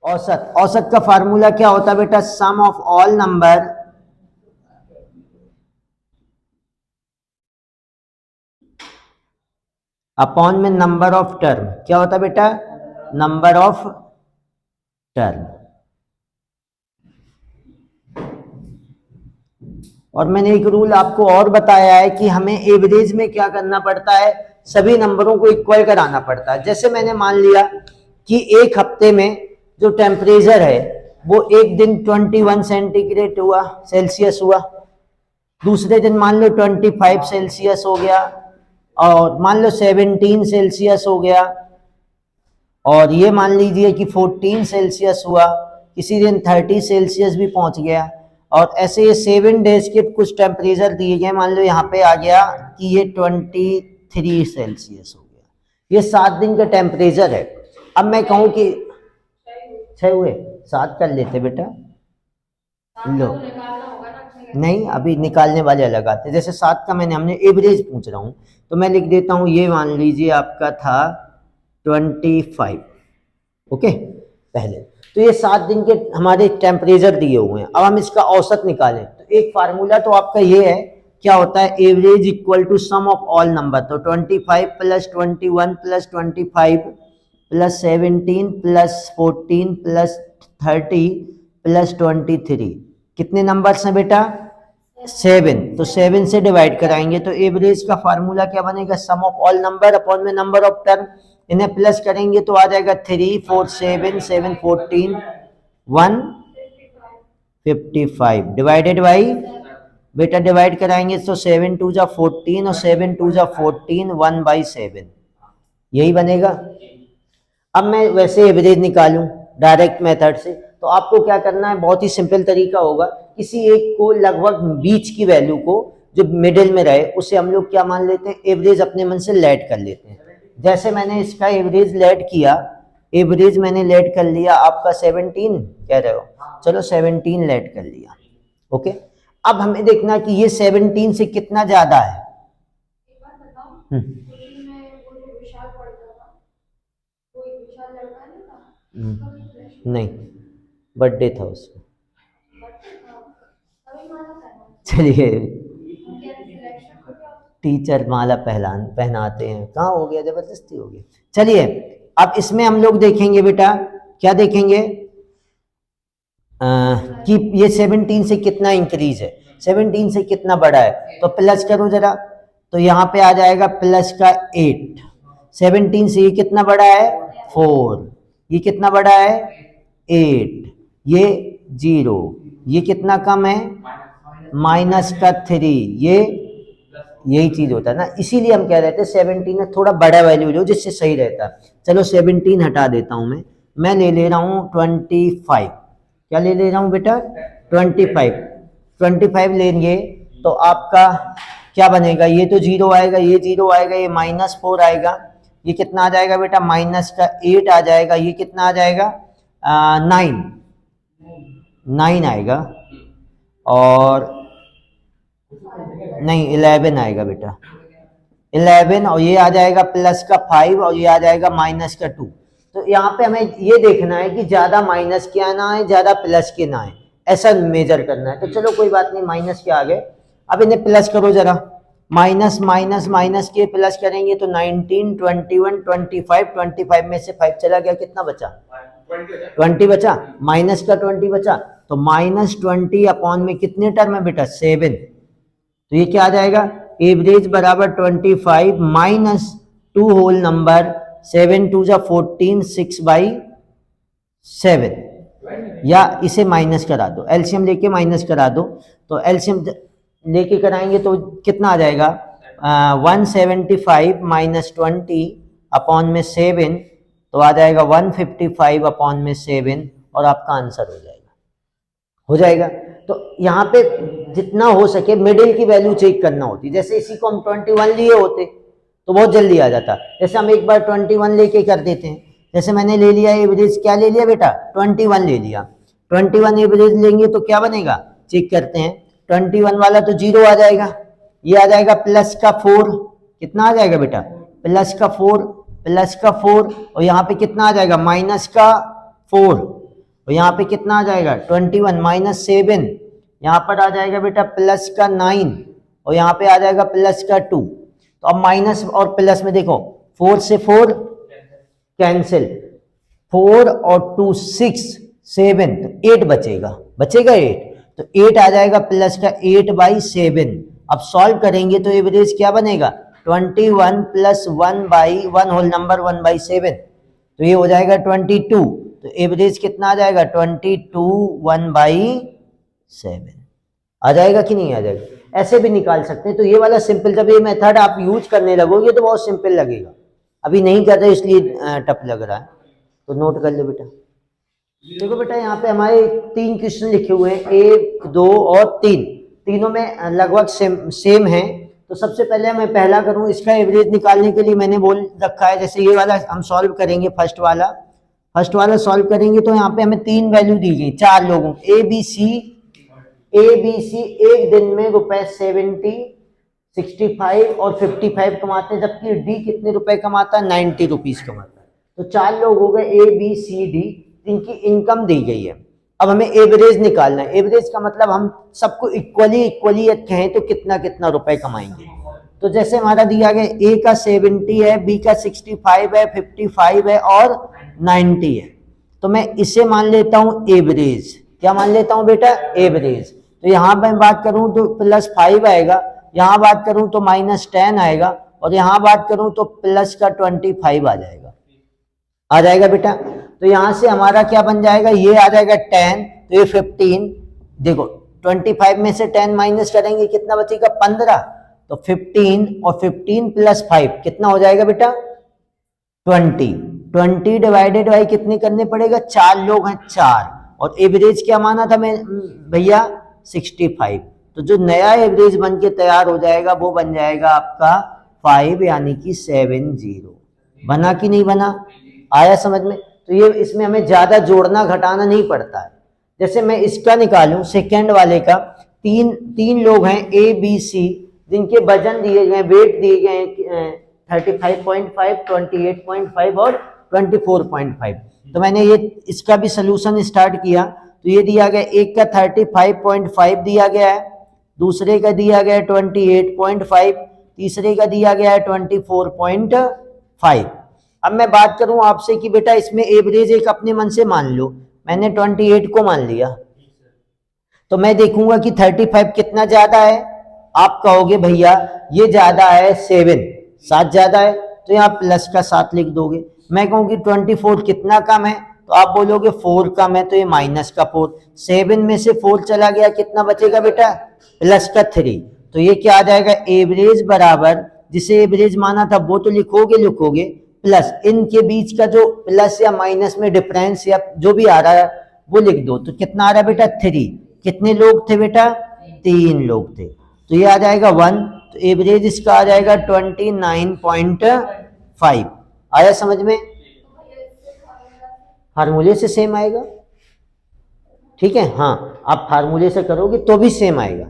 औसत, औसत का फार्मूला क्या होता है बेटा? सम ऑफ ऑल नंबर अपॉन में नंबर ऑफ टर्म। क्या होता है बेटा? Number of term. और मैंने एक रूल आपको और बताया है कि हमें एवरेज में क्या करना पड़ता है, सभी नंबरों को इक्वल कराना पड़ता है। जैसे मैंने मान लिया कि एक हफ्ते में जो टेम्परेचर है वो एक दिन 21 सेंटीग्रेड हुआ, सेल्सियस हुआ, दूसरे दिन मान लो 25 सेल्सियस हो गया, और मान लो 17 सेल्सियस हो गया, और ये मान लीजिए कि 14 सेल्सियस हुआ, किसी दिन 30 सेल्सियस भी पहुंच गया। और ऐसे ये 7 डेज के कुछ टेम्परेचर दिए गए, मान लो यहाँ पे आ गया कि ये 23 सेल्सियस हो गया। ये 7 दिन का टेम्परेचर है। अब मैं कहूँ कि 6 हुए, 7 कर लेते बेटा, लो नहीं अभी निकालने वाले अलग आते। जैसे 7 का हमने एवरेज पूछ रहा हूँ, तो मैं लिख देता हूँ, ये मान लीजिए आपका था 25, ओके पहले। तो ये 7 दिन के हमारे टेम्परेचर दिए हुए हैं। अब हम इसका औसत निकालें तो एक फार्मूला तो आपका ये है, क्या होता है? Average equal to sum of all number. तो 25 plus 21 plus 25 plus 17 plus 14 plus 30 plus 23, कितने नंबर्स हैं बेटा? 7। तो 7 से डिवाइड कराएंगे तो एवरेज का फार्मूला क्या बनेगा? सम ऑफ ऑल नंबर अपॉन में नंबर ऑफ टर्म। इन्हें प्लस करेंगे तो आ जाएगा 3 4 7 7 14 155 डिवाइडेड बाई, बेटा डिवाइड कराएंगे तो 7 2 जा 14 और 7 2 जा 14, 1/7, यही बनेगा। अब मैं वैसे एवरेज निकालूं डायरेक्ट मेथड से, तो आपको क्या करना है? बहुत ही सिंपल तरीका होगा। किसी एक को लगभग बीच की वैल्यू को, जो मिडिल में रहे, उसे हम लोग क्या मान लेते हैं? एवरेज अपने मन से लेट कर लेते हैं। जैसे मैंने इसका एवरेज लेट किया, एवरेज मैंने लेट कर लिया आपका 17 कह रहे हो, चलो 17 लेट कर लिया, ओके। अब हमें देखना कि ये 17 से कितना ज्यादा है। नहीं, बर्थडे था उसका। चलिए, टीचर माला पहनाते हैं, कहाँ हो गया, जबरदस्ती हो गई। चलिए, अब इसमें हम लोग देखेंगे बेटा, क्या देखेंगे कि ये 17 से कितना इंक्रीज है, 17 से कितना बढ़ा है। तो प्लस करो जरा, तो यहाँ पे आ जाएगा प्लस का 8। 17 से ये कितना बढ़ा है? 4। ये कितना बढ़ा है? 8। ये 0। ये कितना कम है? माइनस का 3। ये यही चीज होता है ना, इसीलिए हम कह रहे थे 17 में थोड़ा बड़ा वैल्यू लो जिससे सही रहता। चलो 17 हटा देता हूं मैं ले ले रहा हूं 25। क्या ले ले रहा हूं बेटा? 25। 25 लेंगे तो आपका क्या बनेगा? ये तो 0 आएगा, ये 0 आएगा, ये -4 आएगा, ये कितना आ जाएगा बेटा? माइनस का 8 आ जाएगा, ये कितना आ जाएगा? 9 आएगा, और नहीं 11 आएगा बेटा, 11, और ये आ जाएगा प्लस का 5, और ये आ जाएगा माइनस का 2। तो यहाँ पे हमें ये देखना है कि ज्यादा माइनस के ना आए, ज्यादा प्लस के ना आए, ऐसा मेजर करना है। तो चलो कोई बात नहीं, माइनस के आ गए। अब इन्हें प्लस करो जरा, माइनस माइनस माइनस के प्लस करेंगे तो 19 21 25, 25 में से 5 चला गया, कितना बचा? 20 बचा, माइनस का 20 बचा। तो -20 अपॉन में कितने टर्म है बेटा? 7। तो ये क्या आ जाएगा? एवरेज बराबर 25 माइनस 2 होल नंबर, 7 2 जा 14, 6/7, या इसे माइनस करा दो, एलसीएम लेके माइनस करा दो। तो एलसीएम लेके कराएंगे तो कितना आ जाएगा? 175 माइनस 20 अपॉन में 7, तो आ जाएगा 155 अपॉन में 7, और आपका आंसर हो जाएगा। तो यहाँ पे जितना हो सके मिडिल की वैल्यू चेक करना होती। जैसे इसी को हम 21 लिए होते तो बहुत जल्दी आ जाता, जैसे हम एक बार 21 लेके कर देते हैं। जैसे मैंने ले लिया एवरेज, क्या ले लिया बेटा? 21 ले लिया। 21 एवरेज लेंगे तो क्या बनेगा, चेक करते हैं। 21 वाला तो 0 आ जाएगा, ये आ जाएगा प्लस का 4, कितना आ जाएगा बेटा? प्लस का 4, प्लस का 4, और यहाँ पे कितना आ जाएगा? माइनस का 4। और यहाँ पे कितना आ जाएगा 21 माइनस 7, यहाँ पर आ जाएगा बेटा प्लस का 9 और यहाँ पे आ जाएगा प्लस का 2। तो अब माइनस और प्लस में देखो 4 से 4 कैंसिल, 4 और 2 6 7, तो 8 बचेगा, बचेगा 8, तो 8 आ जाएगा प्लस का 8/7। अब सॉल्व करेंगे तो एवरेज क्या बनेगा 21 प्लस 1/1 होल नंबर 1/7, तो ये हो जाएगा 22। तो एवरेज कितना आ जाएगा 22 1/7 आ जाएगा कि नहीं आ जाएगा? ऐसे भी निकाल सकते हैं। तो ये वाला सिंपल, जब ये मेथड आप यूज करने लगोगे तो बहुत सिंपल लगेगा, अभी नहीं कर रहे इसलिए टफ लग रहा है, तो नोट कर लो बेटा। देखो बेटा यहाँ पे हमारे 3 क्वेश्चन लिखे हुए हैं, 1 2 और 3, तीनों में लगभग सेम है। तो सबसे पहले मैं पहला करूं, इसका एवरेज निकालने के लिए मैंने बोल रखा है, जैसे ये वाला हम सॉल्व करेंगे, फर्स्ट वाला सॉल्व करेंगे तो यहाँ पे हमें 3 वैल्यू दी गई 4 लोगों, ए बी सी एक दिन में रुपए 70 65 और 55 कमाते हैं, जबकि डी कितने रुपए कमाता है 90 रुपीज कमाता है। तो 4 लोग हो गए ए बी सी डी जिनकी इनकम दी गई है। अब हमें एवरेज निकालना है। एवरेज का मतलब हम सबको इक्वली कहें तो कितना कितना रुपए कमाएंगे। तो जैसे हमारा दिया गया ए का 70 है, बी का 65 है, 55 है और 90 है, तो मैं इसे मान लेता हूं एवरेज। क्या मान लेता हूं बेटा? एवरेज। तो यहां मैं बात करूं तो +5 आएगा, यहां बात करूं तो -10 आएगा और यहां बात करूं तो प्लस का 25 आ जाएगा बेटा। तो यहां से हमारा क्या बन जाएगा, ये आ जाएगा 10, तो ये 15। देखो 25 में से 10 माइनस करेंगे कितना बचेगा 15, तो 15 और 15 + 5 कितना हो जाएगा बेटा 20 डिवाइडेड बाई कितने करने पड़ेगा, 4 लोग हैं 4, और एवरेज क्या माना था मैं भैया 65। तो जो नया एवरेज बन के तैयार हो जाएगा वो बन जाएगा आपका 5 यानी कि 70। बना कि नहीं बना? आया समझ में? तो ये इसमें हमें ज्यादा जोड़ना घटाना नहीं पड़ता है। जैसे मैं इसका निकालूं सेकंड वाले का, तीन लोग हैं ए बी सी जिनके वजन दिए गए, वेट दिए गए 35.5 28.5 और 24.5। तो मैंने ये इसका भी सोल्यूशन स्टार्ट किया। तो ये दिया गया, एक का 35.5 दिया गया है, दूसरे का दिया गया है 28.5, तीसरे का दिया गया है 24.5। अब मैं बात करूं आपसे कि बेटा इसमें एवरेज एक अपने मन से मान लो, मैंने 28 को मान लिया, तो मैं देखूंगा कि 35 कितना ज्यादा है। आप कहोगे भैया ये ज्यादा है 7 ज्यादा है, तो यहाँ प्लस का 7 लिख दोगे। मैं कहूँगी 24 कितना कम है, तो आप बोलोगे 4 कम है, तो ये माइनस का 4। 7 में से 4 चला गया, कितना बचेगा बेटा प्लस का 3। तो ये क्या आ जाएगा एवरेज बराबर, जिसे एवरेज माना था वो तो लिखोगे प्लस इनके बीच का जो प्लस या माइनस में डिफरेंस या जो भी आ रहा है वो लिख दो। तो कितना आ रहा है बेटा 3। कितने लोग थे बेटा 3 लोग थे, तो ये आ जाएगा 1। तो एवरेज इसका आ जाएगा 29.5। आया समझ में? फार्मूले से सेम आएगा, ठीक है। हाँ आप फार्मूले से करोगे तो भी सेम आएगा,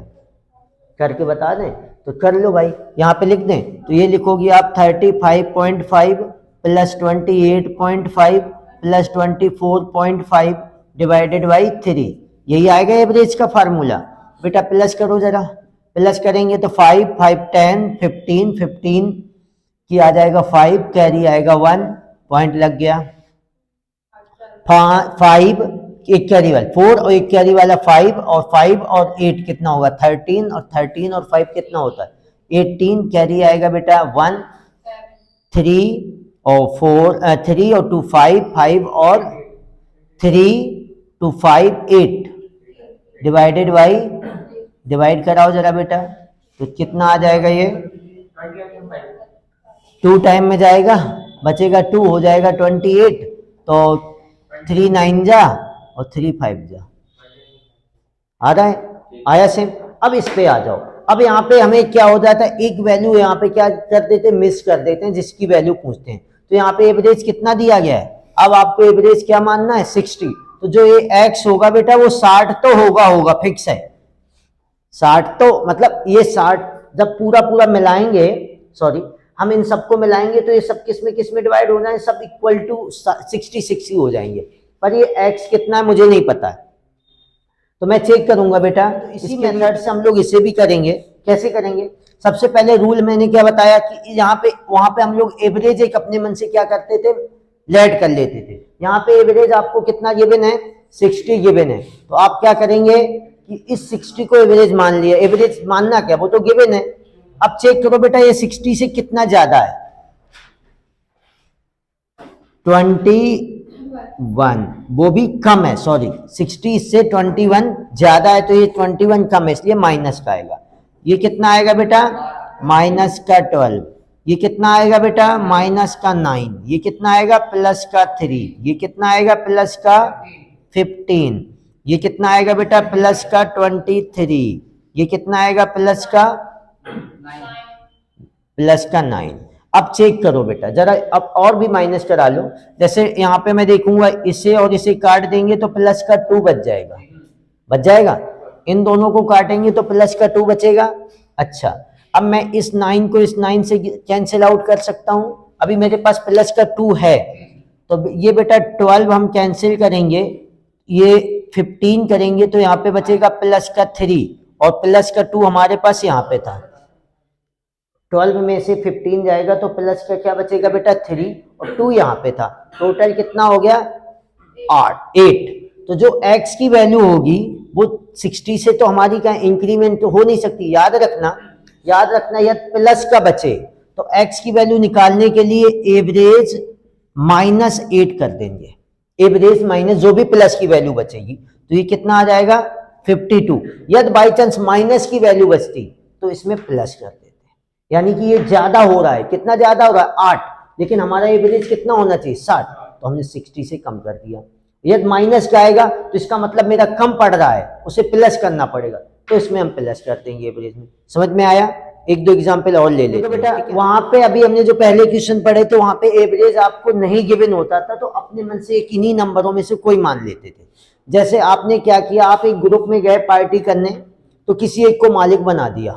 करके बता दें तो कर लो भाई, यहाँ पे लिख दें। तो ये लिखोगे आप 35.5 + 28.5 + 24.5 डिवाइडेड बाई 3, यही आएगा एवरेज का फार्मूला। बेटा प्लस करो जरा, प्लस करेंगे तो 5 5 10 15 15 की आ जाएगा 5, कैरी आएगा 1, पॉइंट लग गया। 5 एक कैरी वाला 4 और एक कैरी वाला 5 और 5 और 8 कितना होगा 13, और 13 और 5 कितना होता है 18, कैरी आएगा बेटा 1 3 और 4 3 और 2 5 5 और 3 2 5 8 डिवाइडेड बाई, डिवाइड कराओ जरा बेटा, तो कितना आ जाएगा ये 2 टाइम में जाएगा, बचेगा 2, हो जाएगा 28। तो 3 9 जा और 3 5 जा, आ रहा है? आया सेम। अब इस पे आ जाओ। अब यहाँ पे हमें क्या हो जाता है, एक वैल्यू यहाँ पे क्या कर देते हैं, मिस कर देते हैं, जिसकी वैल्यू पूछते हैं। तो यहाँ पे एवरेज कितना दिया गया है, अब आपको एवरेज क्या मानना है 60। तो जो ये x होगा बेटा वो 60 तो होगा फिक्स है 60। तो मतलब ये 60 जब पूरा मिलाएंगे, सॉरी हम इन सबको मिलाएंगे तो ये सब किस में डिवाइड हो जाए, सब इक्वल टू 66 ही हो जाएंगे। पर ये x कितना है मुझे नहीं पता है, तो मैं चेक करूंगा बेटा। तो इसी मेथड से हम लोग इसे भी करेंगे। कैसे करेंगे? सबसे पहले रूल मैंने क्या बताया कि यहाँ पे वहां पे हम लोग एवरेज एक अपने मन से क्या करते थे, लेट कर लेते थे। यहाँ पे एवरेज आपको कितना गिवन है, 60 गिवन है, तो आप क्या करेंगे कि इस 60 को एवरेज मान लिया। एवरेज मानना क्या, वो तो गिवन है। अब चेक करो बेटा ये 60 से कितना ज्यादा है, 21, वो भी कम है, सॉरी 60 से 21 ज्यादा है, तो ये 21 कम है, इसलिए माइनस का आएगा। ये कितना आएगा बेटा, माइनस का 12। ये कितना आएगा बेटा, माइनस का 9। ये कितना आएगा, प्लस का 3। ये कितना आएगा, प्लस का 15। ये कितना आएगा बेटा, प्लस का 23। ये कितना आएगा, प्लस का 9। अब चेक करो बेटा जरा, अब और भी माइनस करा लो। जैसे यहाँ पे मैं देखूंगा इसे और इसे काट देंगे तो प्लस का 2 बच जाएगा, बच जाएगा। इन दोनों को काटेंगे तो प्लस का 2 बचेगा। अच्छा, अब मैं इस 9 को इस 9 से कैंसिल आउट कर सकता हूं। अभी मेरे पास प्लस का 2 है, तो ये बेटा 12 हम कैंसिल करेंगे, ये 15 करेंगे तो यहाँ पे बचेगा प्लस का 3, और प्लस का 2 हमारे पास यहाँ पे था। 12 में से 15 जाएगा तो प्लस का क्या बचेगा बेटा, 3, और 2 यहाँ पे था। टोटल कितना हो गया, 8। तो जो x की वैल्यू होगी वो 60 से तो हमारी क्या इंक्रीमेंट तो हो नहीं सकती। याद रखना यदि प्लस का बचे तो x की वैल्यू निकालने के लिए एवरेज -8 कर देंगे। एवरेज माइनस जो भी प्लस की वैल्यू बचेगी, तो ये कितना आ जाएगा, 52। यदि बाई चांस माइनस की वैल्यू बचती तो इसमें प्लस कर देते। यानी कि ये ज्यादा हो रहा है, कितना ज्यादा हो रहा है, 8, लेकिन हमारा एवरेज कितना होना चाहिए, 60, तो हमने 60 से कम कर दिया। यदि माइनस का आएगा तो इसका मतलब मेरा कम पड़ रहा है, उसे प्लस करना पड़ेगा, तो इसमें हम प्लस कर देंगे एवरेज में। समझ में आया? एक दो एग्जांपल और ले लेते हैं बेटा। वहां पे अभी हमने जो पहले क्वेश्चन पढ़े थे वहां पे एवरेज आपको नहीं गिवन होता था, तो अपने मन से एक इन्हीं नंबरों में से कोई मान लेते थे। जैसे आपने क्या किया, आप एक ग्रुप में गए पार्टी करने, तो किसी एक को मालिक बना दिया,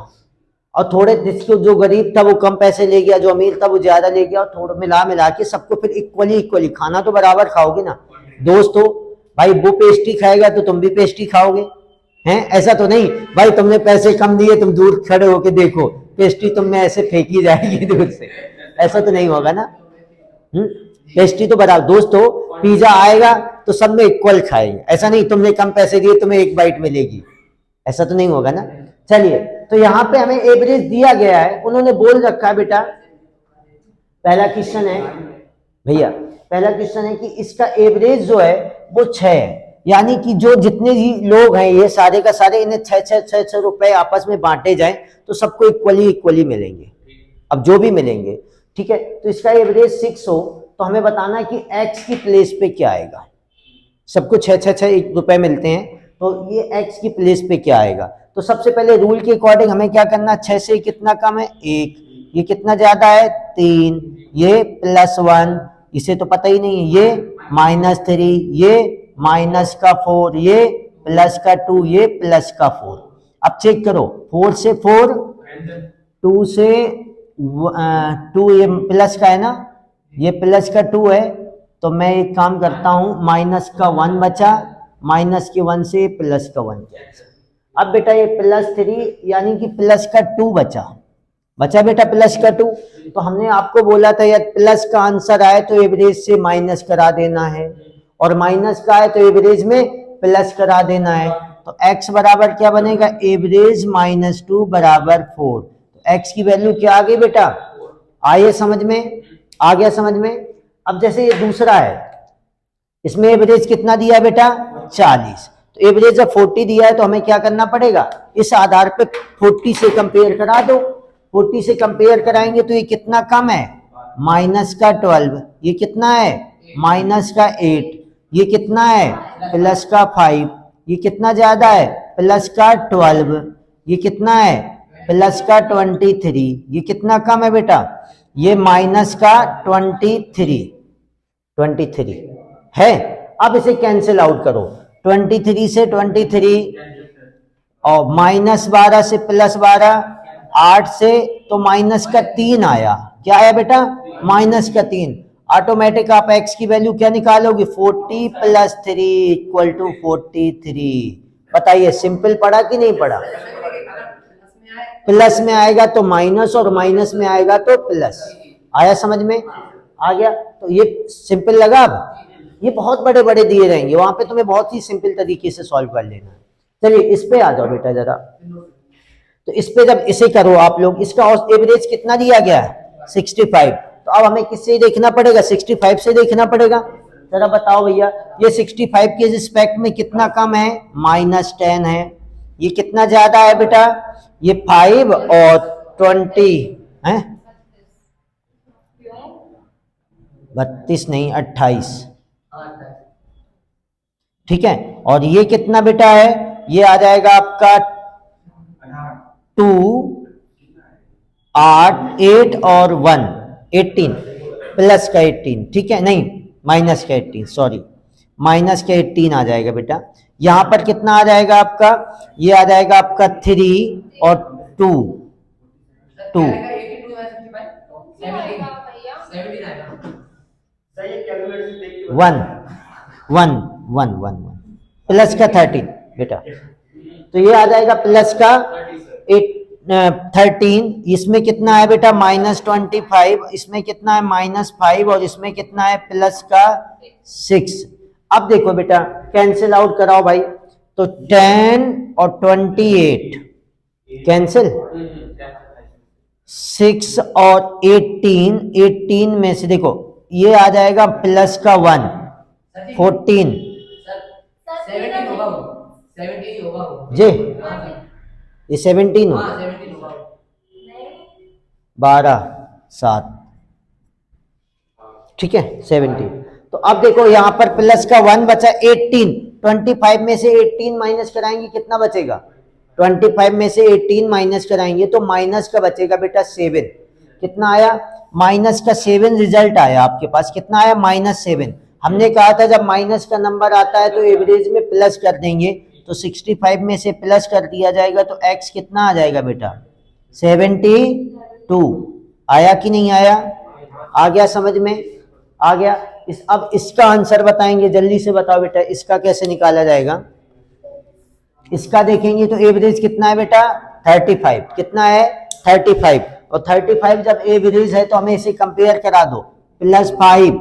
और थोड़े जिसको जो गरीब था वो कम पैसे ले गया, जो अमीर था वो ज्यादा ले गया, और थोड़ा मिला के सबको फिर इक्वली खाना तो बराबर खाओगे ना। दोस्त हो भाई, वो पेस्ट्री खाएगा तो तुम भी पेस्ट्री खाओगे, हैं? ऐसा तो नहीं भाई तुमने पैसे कम दिए, तुम दूर खड़े होके देखो पेस्ट्री तुम में ऐसे फेंकी जाएगी दूर से, ऐसा तो नहीं होगा ना। पेस्ट्री तो बराबर। दोस्त हो, पिज्जा आएगा तो सब में इक्वल खाएंगे, ऐसा नहीं तुमने कम पैसे दिए तुम्हें एक बाइट मिलेगी, ऐसा तो नहीं होगा ना। चलिए, तो यहाँ पे हमें एवरेज दिया गया है, उन्होंने बोल रखा है बेटा, पहला क्वेश्चन है भैया, पहला क्वेश्चन है कि इसका एवरेज जो है वो 6 है। यानी कि जो जितने भी लोग हैं ये सारे का सारे, इन्हें 6 रुपए आपस में बांटे जाएं तो सबको इक्वली मिलेंगे। अब जो भी मिलेंगे, ठीक है, तो इसका एवरेज 6 हो तो हमें बताना है कि x की प्लेस पे क्या आएगा। सबको 6 रुपए मिलते हैं, तो ये x की प्लेस पे क्या आएगा। तो सबसे पहले रूल के अकॉर्डिंग हमें क्या करना, 6 से कितना कम है, 1, ये कितना ज्यादा है, 3, ये +1, इसे तो पता ही नहीं है, ये -3, ये -4, ये +2, ये +4। अब चेक करो, 4 से 4, 2 से 2, ये प्लस का है ना, ये प्लस का 2 है, तो मैं एक काम करता हूं, -1 बचा, -1 से +1। अब बेटा ये +3 यानी कि +2 बचा बेटा, +2। तो हमने आपको बोला था यार प्लस का आंसर आए तो एवरेज से माइनस करा देना है, और माइनस का आए तो एवरेज में प्लस करा देना है। तो x बराबर क्या बनेगा, एवरेज -2 बराबर 4। तो x की वैल्यू क्या आ गई बेटा, आइए समझ में, आ गया समझ में। अब जैसे ये दूसरा है, इसमें एवरेज कितना दिया बेटा, 40। तो एवरेज जब 40 दिया है तो हमें क्या करना पड़ेगा, इस आधार पे 40 से कंपेयर करा दो। 40 से कंपेयर कराएंगे तो ये कितना कम है, -12, ये कितना है, -8, ये कितना है, +5, ये कितना ज्यादा है, +12, ये कितना है, +23, ये कितना कम है बेटा, ये -23 है। अब इसे कैंसिल आउट करो, 23 से 23, और -12 से +12, 8 से तो -3 आया, क्या आया बेटा, -3। ऑटोमेटिक आप x की वैल्यू क्या निकालोगे, 40 + 3 = 43। बताइए सिंपल पढ़ा कि नहीं पढ़ा? प्लस में आएगा तो माइनस और माइनस में आएगा तो प्लस। आया समझ में? आ गया? तो ये सिंपल लगा। अब ये बहुत बड़े बड़े दिए रहेंगे, वहां पे तुम्हें बहुत ही सिंपल तरीके से सॉल्व कर लेना है। चलिए इस पे आ जाओ बेटा जरा। तो इस पे जब इसे करो आप लोग, इसका एवरेज कितना दिया गया है, 65। तो अब हमें किससे देखना पड़ेगा, 65 से देखना पड़ेगा। जरा बताओ भैया, ये 65 के रिस्पेक्ट में कितना कम है, -10 है। ये कितना ज्यादा है बेटा, ये 5 और 20 है, 32 नहीं 28, ठीक है। और ये कितना बेटा है, ये आ जाएगा आपका 2 8 8 और 1 18 प्लस का 18, ठीक है, नहीं माइनस का 18, सॉरी माइनस का 18 आ जाएगा बेटा। यहां पर कितना आ जाएगा आपका, ये आ जाएगा आपका 3 और 2 2 1 1 1 1 प्लस का 13 बेटा। तो ये आ जाएगा प्लस का 13, इसमें कितना है बेटा -25, इसमें कितना है -5 और इसमें कितना है प्लस का 6। अब देखो बेटा कैंसिल आउट कराओ भाई, तो 10 और 28 कैंसिल, 6 और 18, 18 में से देखो ये आ जाएगा प्लस का 1 14 जी, ये 17 हो, 12 7, ठीक है 17। तो अब देखो यहां पर प्लस का 1 बचा 18, 25 में से 18 माइनस कराएंगे कितना बचेगा, 25 में से 18 माइनस कराएंगे तो माइनस का बचेगा बेटा 7। कितना आया, -7 रिजल्ट आया आपके पास, कितना आया -7। हमने कहा था जब माइनस का नंबर आता है तो एवरेज में प्लस कर देंगे, तो 65 में से प्लस कर दिया जाएगा तो x कितना आ जाएगा बेटा 72। आया कि नहीं आया, आ गया समझ में, आ गया। अब इसका आंसर बताएंगे, जल्दी से बताओ बेटा इसका कैसे निकाला जाएगा। इसका देखेंगे तो एवरेज कितना है बेटा 35, कितना है 35, और 35 जब एवरेज है तो हमें इसे कंपेयर करा दो, +5,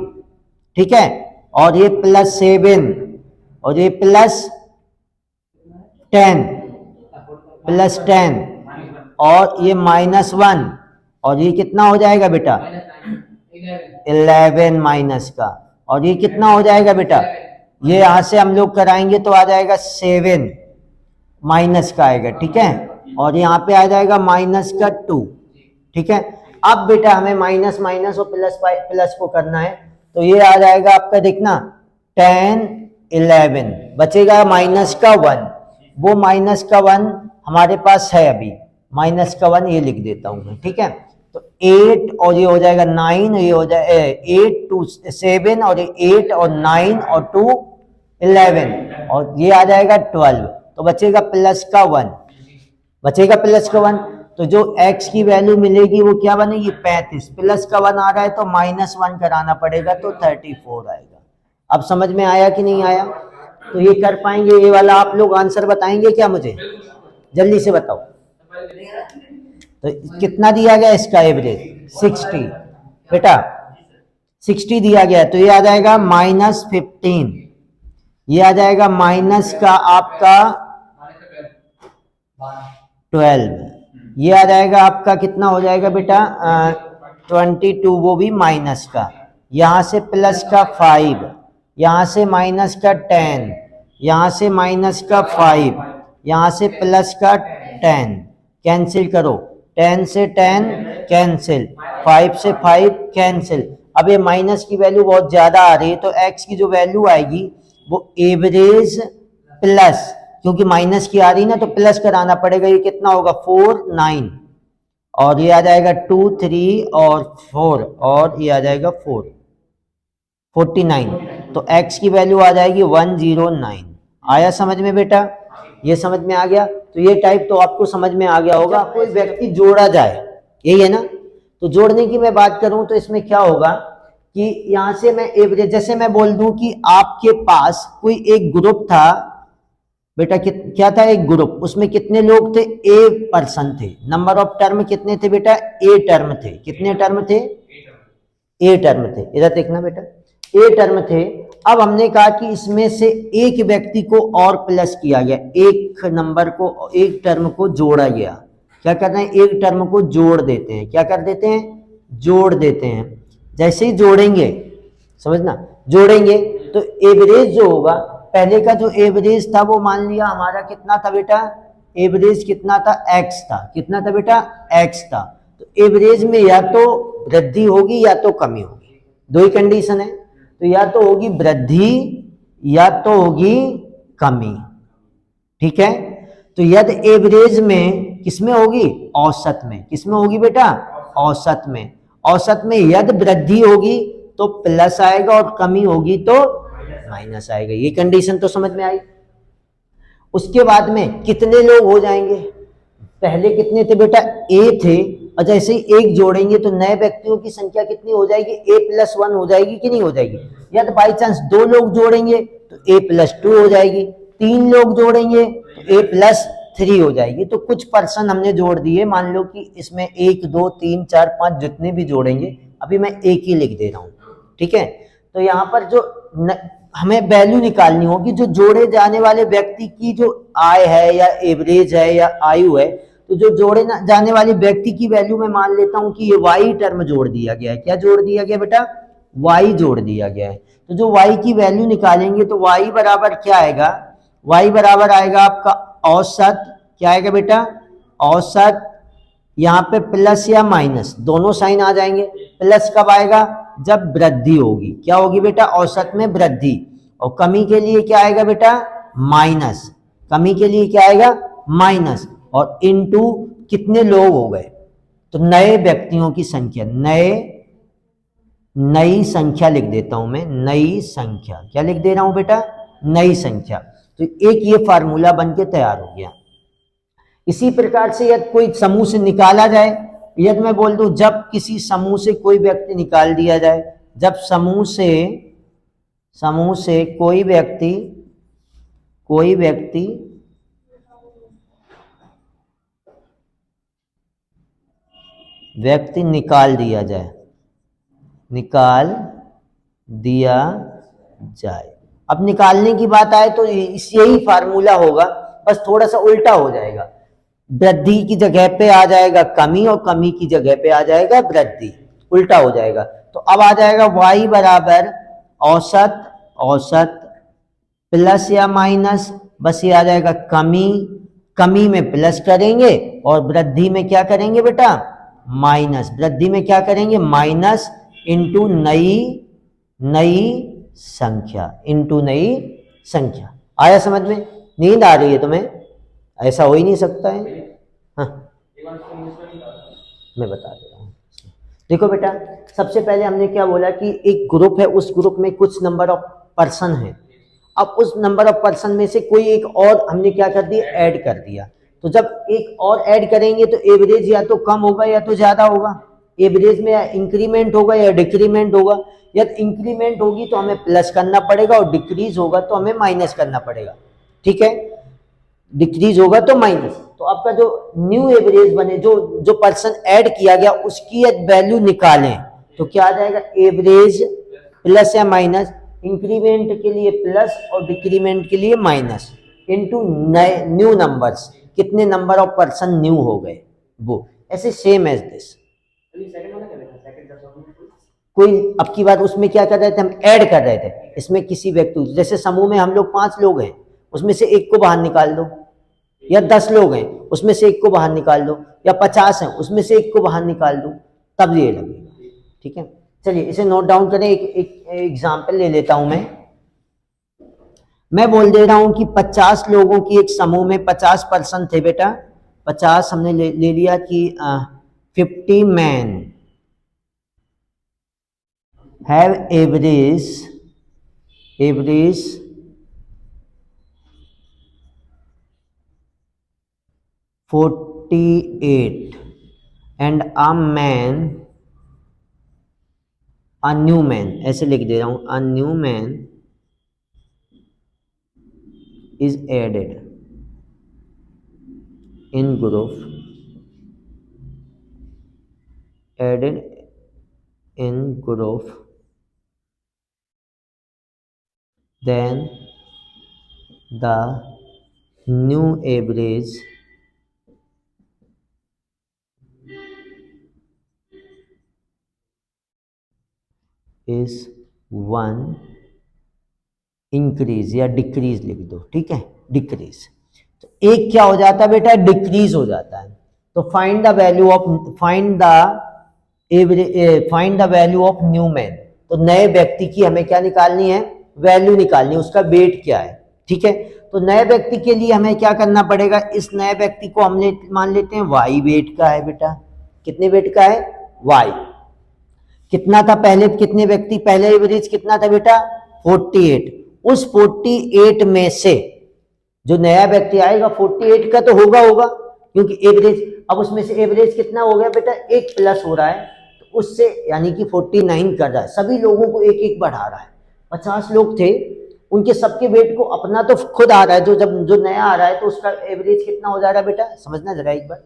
ठीक है, और ये +7 और ये +10 और ये -1 और ये कितना हो जाएगा बेटा 11 माइनस का, और ये कितना हो जाएगा बेटा, ये यहां से हम लोग कराएंगे तो आ जाएगा 7 माइनस का आएगा, ठीक है, और यहाँ पे आ जाएगा -2, ठीक है। अब बेटा हमें माइनस माइनस और प्लस को करना है, तो ये आ जाएगा आपका देखना 10 11 बचेगा माइनस का 1, वो माइनस का 1 हमारे पास है अभी, माइनस का 1 ये लिख देता हूं मैं, ठीक है। तो 8 और ये हो जाएगा 9, ये हो जाएगा 8 2 7 और 8 और 9 और 2 11 और ये आ जाएगा 12, तो बचेगा प्लस का 1, बचेगा प्लस का 1। तो जो x की वैल्यू मिलेगी वो क्या बनेगी 35, प्लस का 1 आ रहा है तो -1 कराना पड़ेगा तो 34 आएगा। अब समझ में आया कि नहीं आया, तो ये कर पाएंगे, ये वाला आप लोग आंसर बताएंगे क्या मुझे, जल्दी से बताओ। तो कितना दिया गया इसका एवरेज 60 बेटा, 60 दिया गया, तो ये आ जाएगा -15, ये आ जाएगा माइनस का आपका 12, ये आ जाएगा आपका कितना हो जाएगा बेटा 22, वो भी माइनस का, यहां से प्लस का 5, यहां से माइनस का 10, यहां से माइनस का 5, यहां से प्लस का 10, कैंसिल करो, 10 से 10 कैंसिल, 5 से 5 कैंसिल। अब ये माइनस की वैल्यू बहुत ज्यादा आ रही है तो x की जो वैल्यू आएगी वो एवरेज प्लस, क्योंकि माइनस की आ रही ना तो प्लस कराना पड़ेगा, ये कितना होगा 4 9 और ये आ जाएगा 2 3 और 4 और ये आ जाएगा 4 49, तो x की वैल्यू आ जाएगी 109। आया समझ में बेटा, ये समझ में आ गया। तो ये टाइप तो आपको समझ में आ गया होगा। कोई व्यक्ति जोड़ा जाए, यही है ना, तो जोड़ने की मैं बात करूं तो इसमें क्या होगा कि यहां से मैं एवरेज, जैसे मैं बोल दूं कि आपके पास कोई एक ग्रुप था बेटा, क्या था, एक ग्रुप, उसमें कितने लोग थे, ए पर्सन थे, नंबर ऑफ टर्म कितने थे बेटा, ए टर्म थे, कितने टर्म थे, ए टर्म थे, इधर देखना बेटा, ए टर्म थे। अब हमने कहा कि इसमें से एक व्यक्ति को और प्लस किया गया, एक नंबर को, एक टर्म को जोड़ा गया। क्या कर रहे हैं, एक टर्म को जोड़ देते हैं, क्या कर देते हैं, जोड़ देते हैं। जैसे ही जोड़ेंगे, समझना, जोड़ेंगे तो एवरेज जो होगा, पहले का जो एवरेज था वो मान लिया हमारा कितना था बेटा, एवरेज कितना था, एक्स था, कितना था बेटा, एक्स था। तो एवरेज में या तो वृद्धि होगी या तो कमी होगी, दो ही कंडीशन है, तो या तो होगी वृद्धि या तो होगी कमी, ठीक है। तो यदि एवरेज में किसमें होगी, औसत में, किसमें होगी बेटा, औसत में, औसत में यदि वृद्धि होगी तो प्लस आएगा और कमी होगी तो माइनस आएगा। ये कंडीशन तो समझ में आई। उसके बाद में कितने लोग हो जाएंगे, पहले कितने थे बेटा, ए थे, और जैसे ही एक जोड़ेंगे तो नए व्यक्तियों की संख्या कितनी हो जाएगी, ए प्लस वन हो जाएगी कि नहीं हो जाएगी। या तो बाई चांस दो लोग जोड़ेंगे तो ए प्लस टू हो जाएगी, तीन लोग जोड़ेंगे तो ए प्लस थ्री हो जाएगी। तो कुछ पर्सन हमने जोड़ दिए, मान लो कि इसमें एक दो तीन चार पांच जितने भी जोड़ेंगे, अभी मैं एक ही लिख दे रहा हूं, ठीक है। तो यहाँ पर जो हमें वैल्यू निकालनी होगी, जो जोड़े जाने वाले व्यक्ति की जो आय है या एवरेज है या आयु है, तो जो जोड़े जाने वाले व्यक्ति की वैल्यू मैं मान लेता हूं कि ये वाई टर्म जोड़ दिया गया है। क्या जोड़ दिया गया बेटा, वाई जोड़ दिया गया है। तो जो वाई की वैल्यू निकालेंगे तो वाई बराबर क्या आएगा, वाई बराबर आएगा आपका औसत, क्या आएगा बेटा, औसत, यहाँ पे प्लस या माइनस दोनों साइन आ जाएंगे। प्लस कब आएगा, जब वृद्धि होगी, क्या होगी बेटा, औसत में वृद्धि। और कमी के लिए क्या आएगा बेटा, माइनस, कमी के लिए क्या आएगा, माइनस, और इनटू कितने लोग हो गए, तो नए व्यक्तियों की संख्या, नई संख्या लिख देता हूं मैं, नई संख्या, क्या लिख दे रहा हूं बेटा, नई संख्या। तो एक ये फार्मूला बन के तैयार हो गया। इसी प्रकार से यदि कोई समूह से निकाला जाए, यदि मैं बोल दूं जब किसी समूह से कोई व्यक्ति निकाल दिया जाए, जब समूह से कोई व्यक्ति निकाल दिया जाए, अब निकालने की बात आए तो यही फार्मूला होगा, बस थोड़ा सा उल्टा हो जाएगा। वृद्धि की जगह पे आ जाएगा कमी और कमी की जगह पे आ जाएगा वृद्धि, उल्टा हो जाएगा। तो अब आ जाएगा y बराबर औसत प्लस या माइनस, बस ये आ जाएगा कमी में प्लस करेंगे और वृद्धि में क्या करेंगे बेटा, माइनस, वृद्धि में क्या करेंगे, माइनस, इंटू नई संख्या। आया समझ में, नींद आ रही है तुम्हें, ऐसा हो ही नहीं सकता है। हाँ मैं बता दे रहा हूँ। देखो बेटा, सबसे पहले हमने क्या बोला कि एक ग्रुप है, उस ग्रुप में कुछ नंबर ऑफ पर्सन है। अब उस नंबर ऑफ पर्सन में से कोई एक और हमने क्या कर दिया, ऐड कर दिया। तो जब एक और ऐड करेंगे तो एवरेज या तो कम होगा या तो ज्यादा होगा, एवरेज में या इंक्रीमेंट होगा या डिक्रीमेंट होगा। यदि इंक्रीमेंट होगी तो हमें प्लस करना पड़ेगा और डिक्रीज होगा तो हमें माइनस करना पड़ेगा, ठीक है। डिक्रीज होगा तो माइनस, तो आपका जो न्यू एवरेज बने, जो पर्सन ऐड किया गया उसकी वैल्यू निकालें तो क्या आ जाएगा, एवरेज प्लस या माइनस, इंक्रीमेंट के लिए प्लस और डिक्रीमेंट के लिए माइनस, इनटू नए न्यू नंबर्स, कितने नंबर ऑफ पर्सन न्यू हो गए वो, ऐसे सेम एज दिस। कोई अब की बात, उसमें क्या कर रहे थे हम, ऐड कर रहे थे। इसमें किसी व्यक्ति, जैसे समूह में हम लोग 5 लोग हैं, उसमें से एक को बाहर निकाल दो, या 10 लोग हैं उसमें से एक को बाहर निकाल दो, या 50 हैं उसमें से एक को बाहर निकाल दो, तब ये लगेगा, ठीक है। चलिए इसे नोट डाउन करें, एक एग्जाम्पल ले लेता हूं मैं बोल दे रहा हूं कि 50 लोगों की एक समूह में 50 पर्सन थे बेटा, 50 हमने ले लिया कि 50 man have average 48 and a man a new man, ऐसे लिख दे रहा हूं, a new man is added in group, added in group, then the new average is 1 increase या डिक्रीज लिख दो, ठीक है, डिक्रीज। तो एक क्या हो जाता है बेटा, डिक्रीज हो जाता है। तो find the value of, find the value of new man, तो नए व्यक्ति की हमें क्या निकालनी है, वैल्यू निकालनी है, उसका वेट क्या है, ठीक है। तो नए व्यक्ति के लिए हमें क्या करना पड़ेगा, इस नए व्यक्ति को हम मान लेते हैं वाई वेट का है बेटा, कितने वेट का है, वाई। कितना था पहले, कितने व्यक्ति पहले एवरेज कितना था बेटा, 48। उस 48 में से जो नया व्यक्ति आएगा 48 का तो होगा क्योंकि एवरेज, अब उसमें से एवरेज कितना हो गया बेटा, एक प्लस हो रहा है, तो उससे यानी कि 49 कर रहा है, सभी लोगों को एक एक बढ़ा रहा है। 50 लोग थे, उनके सबके वेट को अपना तो खुद आ रहा है, जो नया आ रहा है तो उसका एवरेज कितना हो जा रहा है बेटा, समझना जरा एक बार।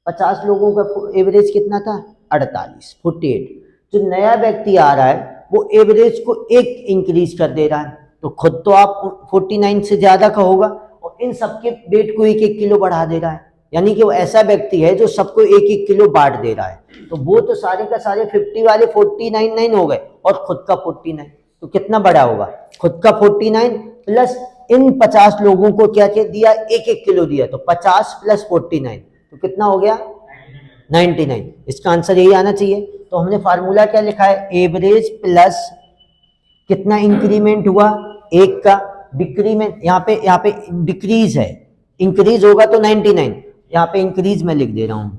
50 लोगों का एवरेज कितना था, 48, 48। जो नया व्यक्ति आ रहा है वो एवरेज को एक इंक्रीज कर दे रहा है, तो खुद तो आप 49 से ज्यादा का होगा, और इन सबके वेट को 1-1 किलो बढ़ा दे रहा है, यानी कि वो ऐसा व्यक्ति है जो सबको 1-1 किलो बांट दे रहा है। तो वो तो सारे का सारे 50 वाले 49 हो गए, और खुद का 49, तो कितना बड़ा होगा, खुद का 49 प्लस इन 50 लोगों को क्या क्या दिया, 1-1 किलो दिया, तो 50 प्लस 49 तो कितना हो गया, 99। इसका आंसर यही आना चाहिए। तो हमने फार्मूला क्या लिखा है, एवरेज प्लस कितना इंक्रीमेंट हुआ, एक का, डिक्रीमेंट यहाँ पे डिक्रीज है, इंक्रीज होगा तो 99, यहाँ पे इंक्रीज मैं लिख दे रहा हूं,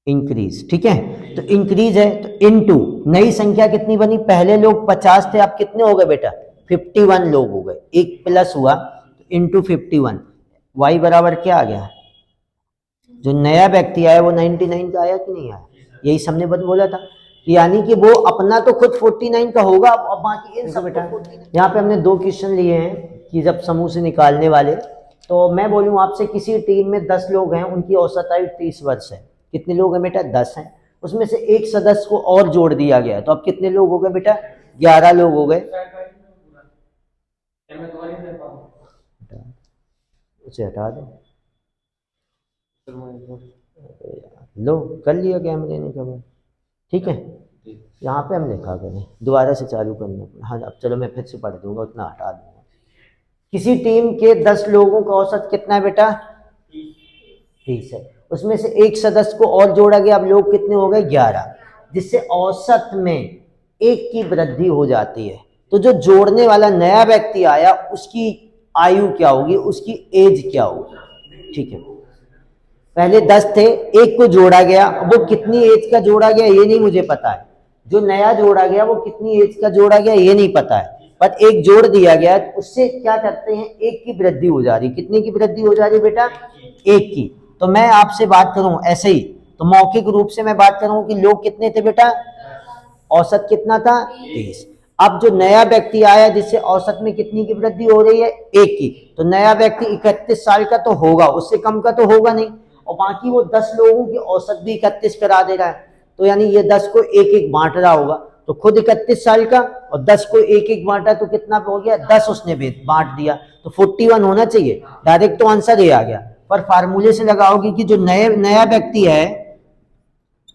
इंक्रीज, ठीक है। तो इंक्रीज है तो इनटू नई संख्या कितनी बनी, पहले लोग 50 थे, अब कितने हो गए बेटा, 51 लोग हो गए, एक प्लस हुआ तो इनटू 51, वाई बराबर क्या आ गया, जो नया व्यक्ति आया वो 99 का आया कि नहीं आया, यही सबने बोला था, यानी कि वो अपना तो खुद 49 का होगा, अब बाकी इन सब बेटा। यहाँ पे हमने 2 क्वेश्चन लिए हैं कि जब समूह से निकालने वाले, तो मैं बोलूँ आपसे, किसी टीम में 10 लोग हैं, उनकी औसत आयु 30 वर्ष है, कितने लोग हैं बेटा, 10 हैं, उसमें से एक सदस्य को और जोड़ दिया गया, तो अब कितने लोग हो गए बेटा, 11 लोग हो गए, उसे हटा दो, लो कर लिया कैमरे ने कवर, ठीक है। यहाँ पे हम लिखा करें, दोबारा से चालू करना, हाँ अब चलो मैं फिर से पढ़ दूंगा, उतना हटा दूंगा। किसी टीम के 10 लोगों का औसत कितना है बेटा, 30 है, उसमें से एक सदस्य को और जोड़ा गया, अब लोग कितने हो गए, 11, जिससे औसत में 1 की वृद्धि हो जाती है। तो जो जोड़ने वाला नया व्यक्ति आया उसकी आयु क्या होगी, उसकी एज क्या होगी, ठीक है। पहले 10 थे, एक को जोड़ा गया, वो कितनी एज का जोड़ा गया ये नहीं मुझे पता है, जो नया जोड़ा गया वो कितनी एज का जोड़ा गया ये नहीं पता है, पर एक जोड़ दिया गया, उससे क्या करते हैं, 1 की वृद्धि हो जा रही, कितनी की वृद्धि हो जा रही बेटा, 1 की। तो मैं आपसे बात करूं ऐसे ही, तो मौखिक रूप से मैं बात करूं कि लोग कितने थे बेटा, औसत कितना था, 30। अब जो नया व्यक्ति आया जिससे औसत में कितनी की वृद्धि हो रही है, 1 की, तो नया व्यक्ति 31 साल का तो होगा, उससे कम का तो होगा नहीं, और बाकी वो 10 लोगों की औसत भी 31 करा दे रहा है, तो यानी ये 10 को 1-1 बांट रहा होगा, तो खुद 31 साल का और 10 को 1-1 बांटा, तो कितना हो गया, 10 उसने बांट दिया, तो 41 होना चाहिए, डायरेक्ट तो आंसर ये आ गया। पर फार्मूले से लगाओगे कि जो नया व्यक्ति है,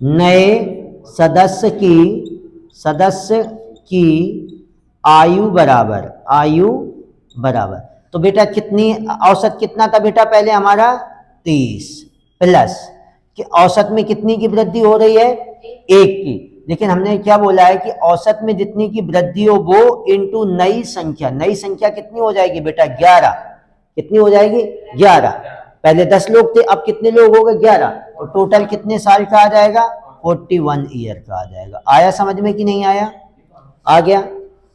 नए सदस्य की आयु बराबर, तो बेटा कितनी औसत कितना था बेटा, पहले हमारा 30 प्लस कि औसत में कितनी की वृद्धि हो रही है, 1 की, लेकिन हमने क्या बोला है कि औसत में जितनी की वृद्धि हो वो इनटू नई संख्या कितनी हो जाएगी बेटा, 11, कितनी हो जाएगी, 11। पहले 10 लोग थे, अब कितने लोग हो गए, 11, तो टोटल कितने साल का आ जाएगा, 41 ईयर का आ जाएगा। आया समझ में कि नहीं आया, आ गया।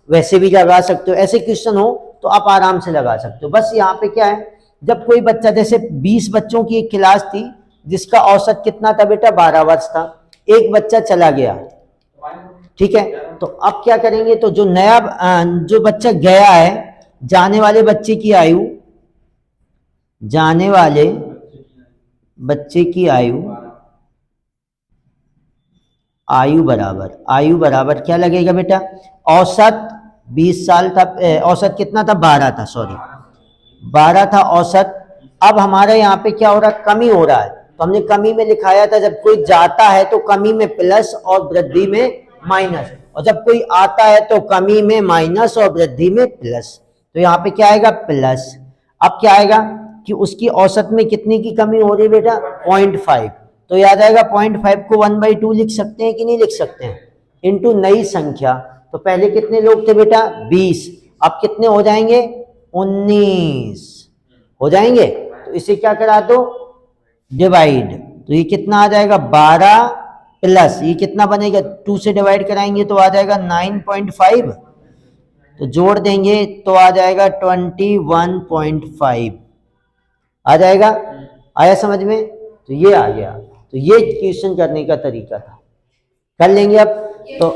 वैसे भी लगा सकते हो, ऐसे क्वेश्चन हो तो आप आराम से लगा सकते हो। बस यहाँ पे क्या है, जब कोई बच्चा, जैसे 20 बच्चों की एक क्लास थी जिसका औसत कितना था बेटा, 12 वर्ष था, एक बच्चा चला गया, ठीक है, तो अब क्या करेंगे, तो जो नया जो बच्चा गया है, जाने वाले बच्चे की आयु, जाने वाले बच्चे की आयु, आयु बराबर क्या लगेगा बेटा, औसत 20 साल था, औसत कितना था, 12 था, सॉरी 12 था औसत। अब हमारे यहाँ पे क्या हो रहा है, कमी हो रहा है, तो हमने कमी में लिखाया था, जब कोई जाता है तो कमी में प्लस और वृद्धि में माइनस, और जब कोई आता है तो कमी में माइनस और वृद्धि में प्लस, तो यहाँ पे क्या आएगा, प्लस। अब क्या आएगा कि उसकी औसत में कितनी की कमी हो रही है बेटा, 0.5, तो याद आएगा 0.5 को 1/2 लिख सकते हैं कि नहीं लिख सकते हैं, इंटू नई संख्या। तो पहले कितने लोग थे बेटा, 20, अब कितने हो जाएंगे, 19 हो जाएंगे, तो इसे क्या करा दो, डिवाइड, तो ये कितना आ जाएगा, 12 प्लस ये कितना बनेगा, 2 से डिवाइड कराएंगे तो आ जाएगा 9.5, तो जोड़ देंगे तो आ जाएगा 21.5 आ जाएगा, आया समझ में, तो ये आ गया, तो ये क्वेश्चन करने का तरीका था, कर लेंगे अब तो।